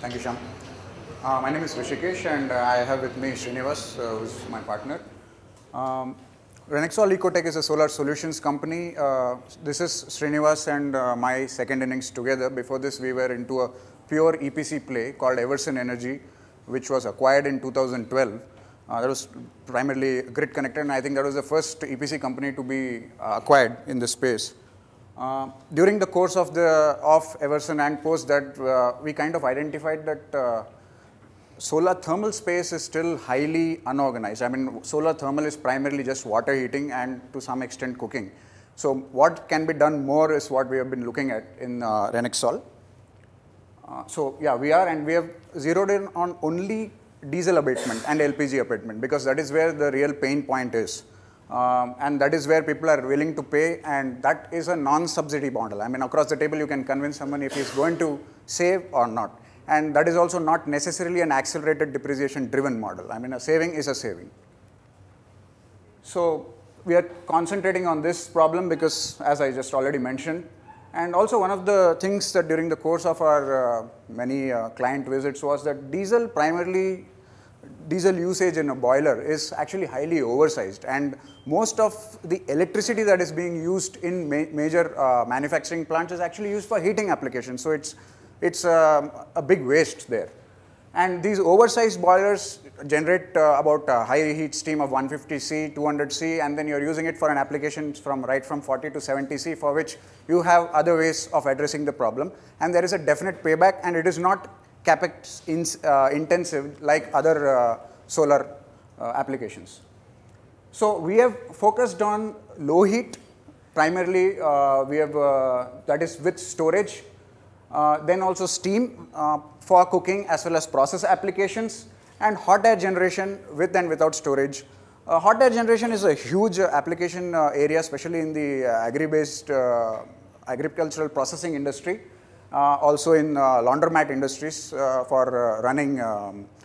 Thank you, Shyam. My name is Rishikesh, and I have with me Srinivas, who is my partner. RenXSol Ecotech is a solar solutions company. This is Srinivas and my second innings together. Before this, we were into a pure EPC play called Everson Energy, which was acquired in 2012. That was primarily grid connected, and I think that was the first EPC company to be acquired in this space. During the course of Everson and post that, we kind of identified that solar thermal space is still highly unorganized. I mean, solar thermal is primarily just water heating and to some extent cooking. So what can be done more is what we have been looking at in RenXSol. So yeah, we have zeroed in on only diesel abatement and LPG abatement because that is where the real pain point is. And that is where people are willing to pay, and that is a non-subsidy model. I mean, across the table you can convince someone if he's going to save or not. And that is also not necessarily an accelerated depreciation driven model. I mean, a saving is a saving. So we are concentrating on this problem because, as I just already mentioned, and also one of the things that during the course of our many client visits was that diesel usage in a boiler is actually highly oversized, and most of the electricity that is being used in major manufacturing plants is actually used for heating applications. So it's a big waste there. And these oversized boilers generate about a high heat stream of 150 C, 200 C, and then you're using it for an application right from 40 to 70 C, for which you have other ways of addressing the problem. And there is a definite payback, and it is not capex intensive like other solar applications. So we have focused on low heat, primarily that is with storage, then also steam for cooking as well as process applications, and hot air generation with and without storage. Hot air generation is a huge application area, especially in the agri-based agricultural processing industry. Also in laundromat industries for running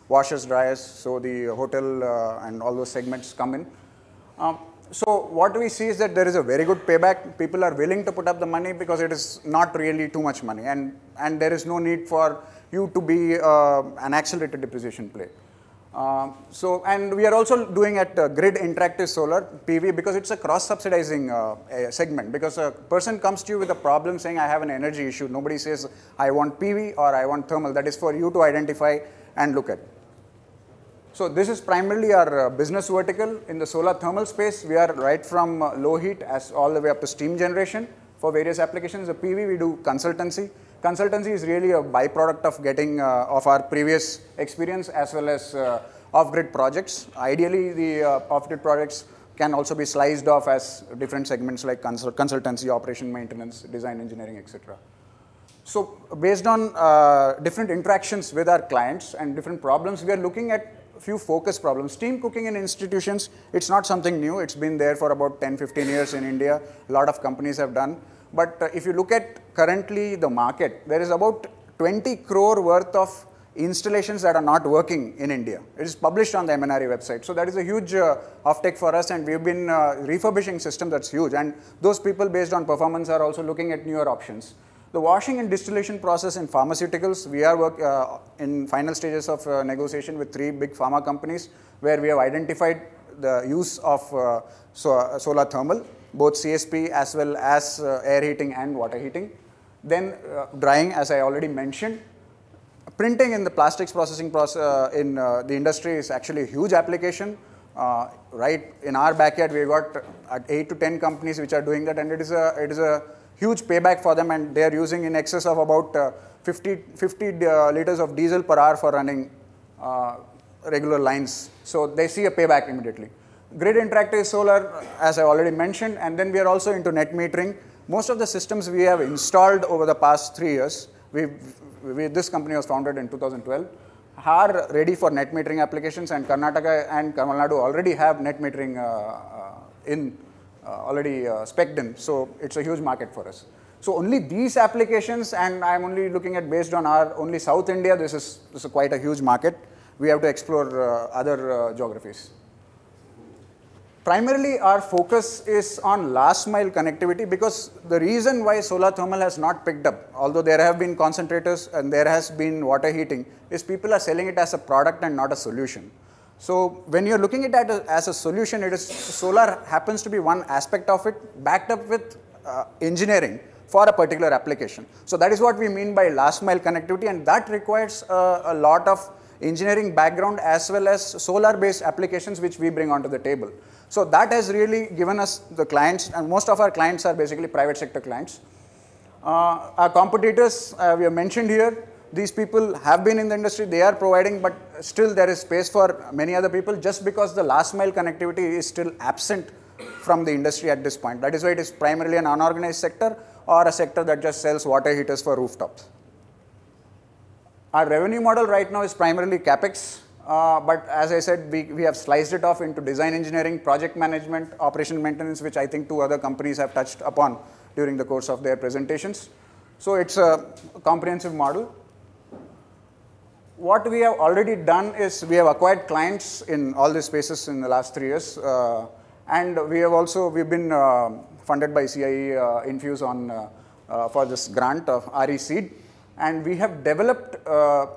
washers, dryers, so the hotel and all those segments come in. So what we see is that there is a very good payback. People are willing to put up the money because it is not really too much money, and there is no need for you to be an accelerated depreciation play. And we are also doing at grid interactive solar PV because it's a cross-subsidizing segment. Because a person comes to you with a problem saying, I have an energy issue. Nobody says, I want PV or I want thermal. That is for you to identify and look at. So this is primarily our business vertical. In the solar thermal space, we are right from low heat all the way up to steam generation for various applications. The PV, we do consultancy. Consultancy is really a byproduct of getting of our previous experience as well as off-grid projects. Ideally, the off-grid projects can also be sliced off as different segments like consultancy, operation maintenance, design engineering, etc. So based on different interactions with our clients and different problems, we are looking at a few focus problems. Steam cooking in institutions, it's not something new. It's been there for about 10-15 years in India. A lot of companies have done. But if you look at currently the market, there is about 20 crore worth of installations that are not working in India. It is published on the MNRE website. So that is a huge offtake for us, and we've been refurbishing system that's huge. And those people, based on performance, are also looking at newer options. The washing and distillation process in pharmaceuticals, we are in final stages of negotiation with 3 big pharma companies where we have identified the use of solar thermal, both CSP as well as air heating and water heating. Then drying, as I already mentioned. Printing in the plastics processing process in the industry is actually a huge application. Right in our backyard, we've got 8 to 10 companies which are doing that, and it is a huge payback for them, and they are using in excess of about 50 liters of diesel per hour for running regular lines. So they see a payback immediately. Grid interactive solar, as I already mentioned, and then we are also into net metering. Most of the systems we have installed over the past 3 years, this company was founded in 2012, are ready for net metering applications, and Karnataka and Tamil Nadu already have net metering already spec'd in. So it's a huge market for us. So only these applications, and I'm only looking at based on only South India, this is quite a huge market. We have to explore other geographies. Primarily, our focus is on last mile connectivity, because the reason why solar thermal has not picked up, although there have been concentrators and there has been water heating, is people are selling it as a product and not a solution. So when you're looking at it as a solution, it is solar happens to be one aspect of it, backed up with engineering for a particular application. So that is what we mean by last mile connectivity, and that requires a lot of engineering background as well as solar based applications which we bring onto the table. So that has really given us the clients, and most of our clients are basically private sector clients. Our competitors, we have mentioned here, these people have been in the industry, they are providing, but still there is space for many other people, just because the last mile connectivity is still absent from the industry at this point. That is why it is primarily an unorganized sector or a sector that just sells water heaters for rooftops. Our revenue model right now is primarily CapEx, but as I said, we have sliced it off into design engineering, project management, operational maintenance, which I think 2 other companies have touched upon during the course of their presentations. So it's a comprehensive model. What we have already done is we have acquired clients in all these spaces in the last 3 years, and we've been funded by CIE Infuse for this grant of RESeed. And we have developed,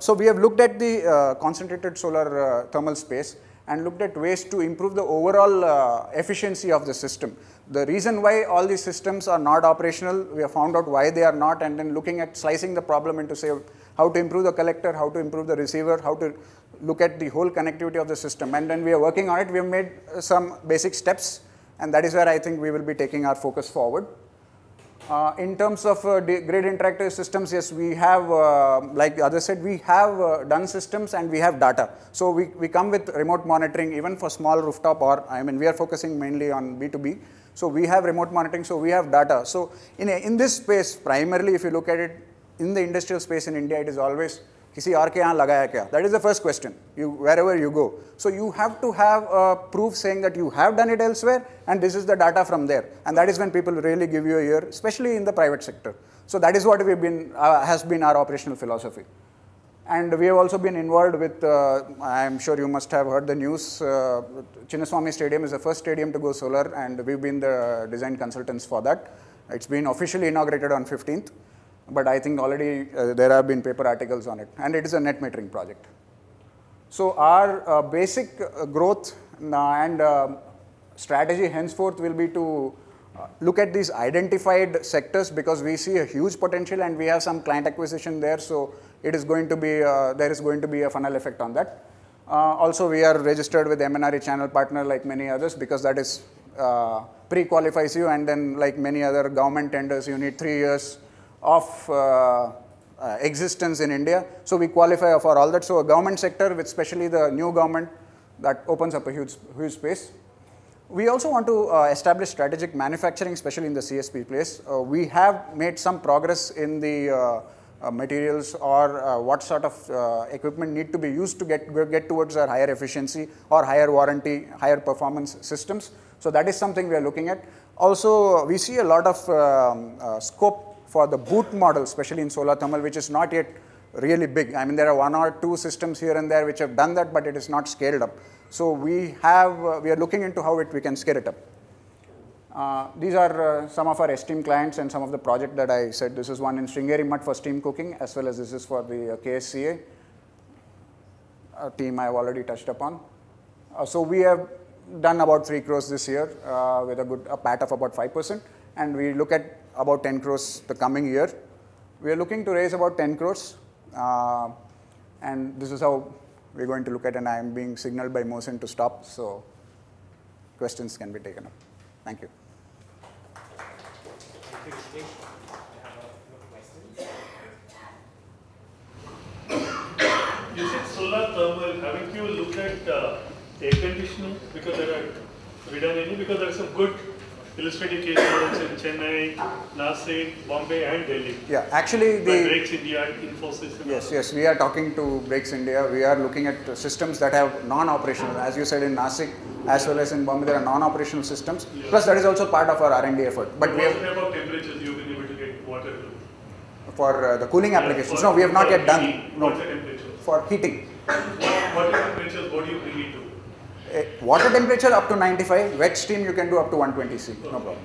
so we have looked at the concentrated solar thermal space and looked at ways to improve the overall efficiency of the system. The reason why all these systems are not operational, we have found out why they are not, and then looking at slicing the problem into, say, how to improve the collector, how to improve the receiver, how to look at the whole connectivity of the system. And then we are working on it. We have made some basic steps, and that is where I think we will be taking our focus forward. In terms of grid interactive systems, yes, we have, like the other said, we have done systems and we have data. So we come with remote monitoring even for small rooftop, or I mean, we are focusing mainly on B2B. So we have remote monitoring, so we have data. So in this space, primarily if you look at it, in the industrial space in India, it is always, kisi aur ke yahan lagaya kya? That is the first question, wherever you go. So you have to have a proof saying that you have done it elsewhere, and this is the data from there. And that is when people really give you a ear, especially in the private sector. So that is what has been our operational philosophy. And we have also been involved with, I am sure you must have heard the news, Chinnaswamy Stadium is the first stadium to go solar, and we've been the design consultants for that. It's been officially inaugurated on 15th. But I think already there have been paper articles on it, and it is a net metering project. So our basic growth and strategy henceforth will be to look at these identified sectors, because we see a huge potential and we have some client acquisition there. So it is going to be, there is going to be a funnel effect on that. Also, we are registered with MNRE channel partner like many others, because that is pre-qualifies you, and then like many other government tenders, you need 3 years of existence in India. So we qualify for all that. So a government sector, with especially the new government, that opens up a huge space. We also want to establish strategic manufacturing, especially in the CSP place. We have made some progress in the materials or what sort of equipment need to be used to get towards our higher efficiency or higher warranty, higher performance systems. So that is something we are looking at. Also, we see a lot of scope for the boot model, especially in solar thermal, which is not yet really big. I mean, there are 1 or 2 systems here and there which have done that, but it is not scaled up. So we are looking into how we can scale it up. These are some of our esteemed clients and some of the project that I said. This is one in Sringeri Mutt for steam cooking, as well as this is for the KSCA team I have already touched upon. So we have done about 3 crores this year with a PAT of about 5%, and we look at about 10 crores the coming year. We are looking to raise about 10 crores, and this is how we're going to look at it, and I am being signaled by Mohsen to stop, so questions can be taken up. Thank you. You said solar thermal, haven't you looked at air conditioning? Because there are some good illustrative case models in Chennai, Nashik, Bombay and Delhi. Yeah, actually the Brakes India, Infosys. Yes, we are talking to Brakes India. We are looking at systems that have non-operational, as you said in Nashik, as well as in Bombay, there are non-operational systems. Yeah. Plus, that is also part of our R&D effort. But we have about temperatures you've been able to get water for the cooling applications. No, we have not yet done. What's the temperature? For heating. What temperatures? What do you bring it to? Water temperature up to 95, wet steam you can do up to 120 C, no problem.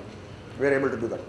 We are able to do that.